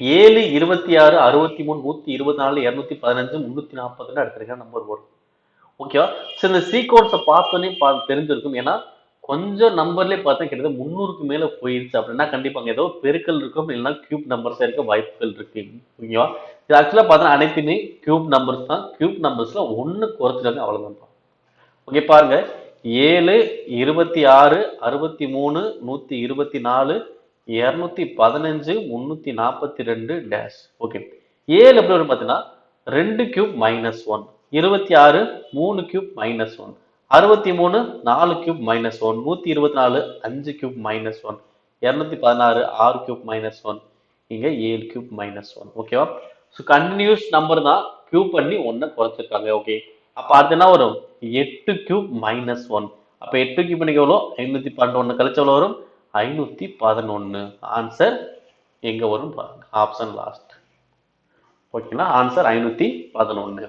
7, 26, 63, 124, 215, 340 எடுத்திருக்க நம்பர் வரும். ஓகேவா? சோ இந்த சீக்வன்ஸை பார்த்தோன்னே தெரிஞ்சிருக்கும். ஏன்னா கொஞ்சம் நம்பர்லயே பார்த்தா கிட்டத்தட்ட 300க்கு மேல போயிருச்சு அப்படின்னா கண்டிப்பா அங்க ஏதோ பெருக்கல் இருக்கும், இல்லைன்னா கியூப் நம்பர்ஸ் இருக்க வாய்ப்புகள் இருக்கு. ஓகேவா? இது ஆக்சுவலா பார்த்தா அனைத்துமே கியூப் நம்பர்ஸ் தான். கியூப் நம்பர்ஸ்ல ஒண்ணு குறைச்சிருக்காங்க, அவ்வளவுதான். ஓகே பாருங்க, 7, 26, 63, 124, 215, 342 டேஷ். ஓகே, 7 எப்படி வரும் பார்த்தீங்கன்னா 2 cube minus 1, 26 3 cube minus 1, 63 4 cube minus 1, 124 5 cube minus 1, 216 6 cube minus 1, இங்க 7 கியூப் மைனஸ் 1. ஓகேவா? ஸோ கண்டினியூஸ் நம்பர் தான், கியூப் பண்ணி ஒன்றை குறைச்சிருக்காங்க. ஓகே, அப்ப அடுத்து என்ன வரும்? 8 கியூப் மைனஸ் 1. அப்ப 8 கியூப் பண்ணிக்க எவ்வளோ? 511 கழிச்சு எவ்வளோ வரும்? 511. ஆன்சர் எங்க வரும் பாருங்க, ஆப்ஷன் லாஸ்ட். ஓகேங்களா? ஆன்சர் 511.